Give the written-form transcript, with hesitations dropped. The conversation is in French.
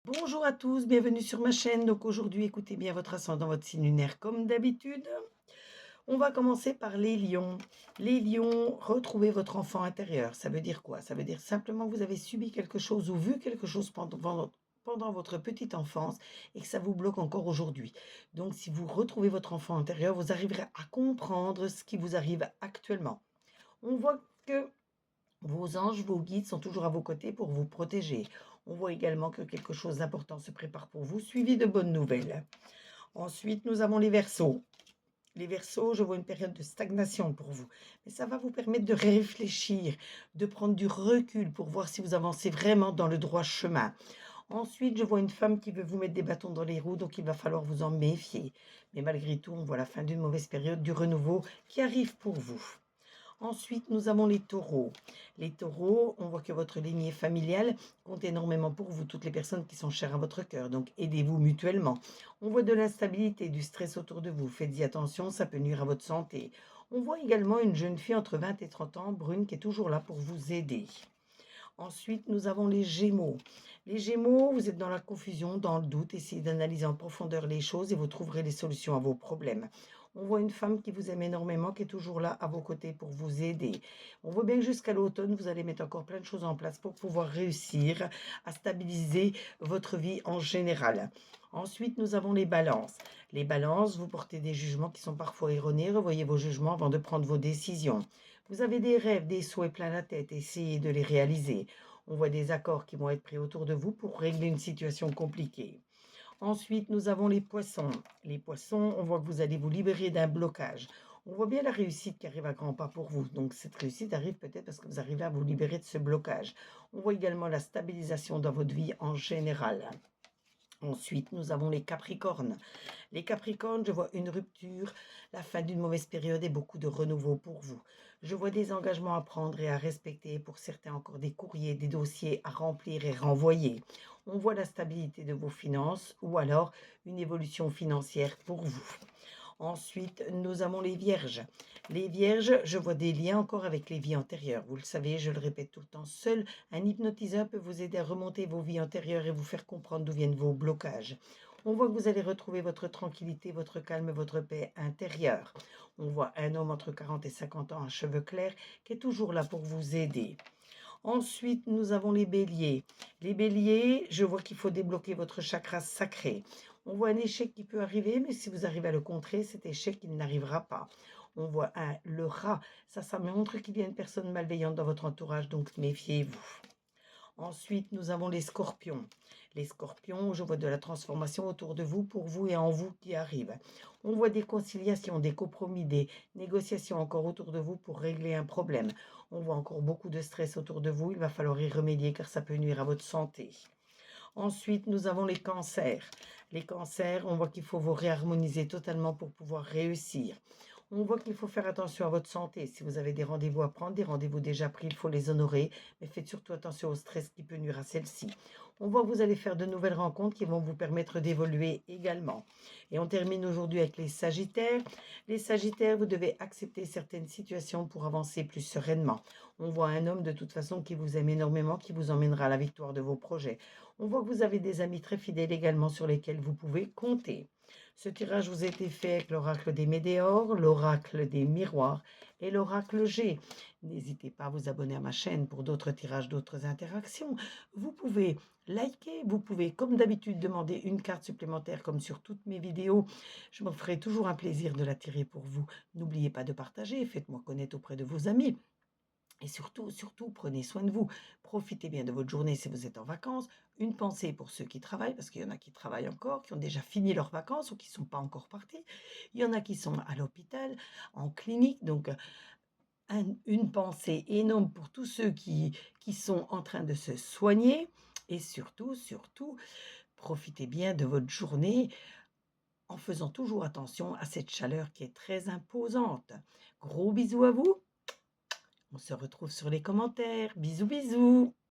Bonjour à tous, bienvenue sur ma chaîne. Donc aujourd'hui, écoutez bien votre ascendant, votre signe lunaire comme d'habitude. On va commencer par les lions. Les lions, retrouvez votre enfant intérieur. Ça veut dire quoi? Ça veut dire simplement que vous avez subi quelque chose ou vu quelque chose pendant votre petite enfance et que ça vous bloque encore aujourd'hui. Donc si vous retrouvez votre enfant intérieur, vous arriverez à comprendre ce qui vous arrive actuellement. On voit que vos anges, vos guides sont toujours à vos côtés pour vous protéger. On voit également que quelque chose d'important se prépare pour vous, suivi de bonnes nouvelles. Ensuite, nous avons les Verseaux. Les Verseaux, je vois une période de stagnation pour vous. Mais ça va vous permettre de réfléchir, de prendre du recul pour voir si vous avancez vraiment dans le droit chemin. Ensuite, je vois une femme qui veut vous mettre des bâtons dans les roues, donc il va falloir vous en méfier. Mais malgré tout, on voit la fin d'une mauvaise période, du renouveau qui arrive pour vous. Ensuite, nous avons les taureaux. Les taureaux, on voit que votre lignée familiale compte énormément pour vous, toutes les personnes qui sont chères à votre cœur. Donc, aidez-vous mutuellement. On voit de l'instabilité, du stress autour de vous. Faites-y attention, ça peut nuire à votre santé. On voit également une jeune fille entre 20 et 30 ans, brune, qui est toujours là pour vous aider. Ensuite, nous avons les Gémeaux. Les Gémeaux, vous êtes dans la confusion, dans le doute. Essayez d'analyser en profondeur les choses et vous trouverez les solutions à vos problèmes. On voit une femme qui vous aime énormément, qui est toujours là à vos côtés pour vous aider. On voit bien que jusqu'à l'automne, vous allez mettre encore plein de choses en place pour pouvoir réussir à stabiliser votre vie en général. Ensuite, nous avons les balances. Les balances, vous portez des jugements qui sont parfois erronés. Revoyez vos jugements avant de prendre vos décisions. Vous avez des rêves, des souhaits plein la tête, essayez de les réaliser. On voit des accords qui vont être pris autour de vous pour régler une situation compliquée. Ensuite, nous avons les poissons. Les poissons, on voit que vous allez vous libérer d'un blocage. On voit bien la réussite qui arrive à grands pas pour vous. Donc, cette réussite arrive peut-être parce que vous arrivez à vous libérer de ce blocage. On voit également la stabilisation dans votre vie en général. Ensuite, nous avons les Capricornes. Les Capricornes, je vois une rupture, la fin d'une mauvaise période et beaucoup de renouveau pour vous. Je vois des engagements à prendre et à respecter, pour certains encore des courriers, des dossiers à remplir et renvoyer. On voit la stabilité de vos finances ou alors une évolution financière pour vous. Ensuite, nous avons les vierges. Les vierges, je vois des liens encore avec les vies antérieures. Vous le savez, je le répète tout le temps, seul un hypnotiseur peut vous aider à remonter vos vies antérieures et vous faire comprendre d'où viennent vos blocages. On voit que vous allez retrouver votre tranquillité, votre calme, votre paix intérieure. On voit un homme entre 40 et 50 ans, à cheveux clairs, qui est toujours là pour vous aider. Ensuite, nous avons les béliers. Les béliers, je vois qu'il faut débloquer votre chakra sacré. On voit un échec qui peut arriver, mais si vous arrivez à le contrer, cet échec, il n'arrivera pas. On voit le rat. Ça montre qu'il y a une personne malveillante dans votre entourage, donc méfiez-vous. Ensuite, nous avons les scorpions. Les scorpions, je vois de la transformation autour de vous, pour vous et en vous qui arrive. On voit des conciliations, des compromis, des négociations encore autour de vous pour régler un problème. On voit encore beaucoup de stress autour de vous. Il va falloir y remédier car ça peut nuire à votre santé. Ensuite, nous avons les cancers. Les cancers, on voit qu'il faut vous réharmoniser totalement pour pouvoir réussir. On voit qu'il faut faire attention à votre santé. Si vous avez des rendez-vous à prendre, des rendez-vous déjà pris, il faut les honorer. Mais faites surtout attention au stress qui peut nuire à celle-ci. On voit que vous allez faire de nouvelles rencontres qui vont vous permettre d'évoluer également. Et on termine aujourd'hui avec les sagittaires. Les sagittaires, vous devez accepter certaines situations pour avancer plus sereinement. On voit un homme de toute façon qui vous aime énormément, qui vous emmènera à la victoire de vos projets. On voit que vous avez des amis très fidèles également sur lesquels vous pouvez compter. Ce tirage vous a été fait avec l'oracle des Médéors, l'oracle des miroirs et l'oracle G. N'hésitez pas à vous abonner à ma chaîne pour d'autres tirages, d'autres interactions. Vous pouvez liker, vous pouvez comme d'habitude demander une carte supplémentaire comme sur toutes mes vidéos. Je me ferai toujours un plaisir de la tirer pour vous. N'oubliez pas de partager, faites-moi connaître auprès de vos amis. Et surtout, surtout, prenez soin de vous. Profitez bien de votre journée si vous êtes en vacances. Une pensée pour ceux qui travaillent, parce qu'il y en a qui travaillent encore, qui ont déjà fini leurs vacances ou qui ne sont pas encore partis. Il y en a qui sont à l'hôpital, en clinique. Donc, une pensée énorme pour tous ceux qui sont en train de se soigner. Et surtout, surtout, profitez bien de votre journée en faisant toujours attention à cette chaleur qui est très imposante. Gros bisous à vous. On se retrouve sur les commentaires. Bisous, bisous.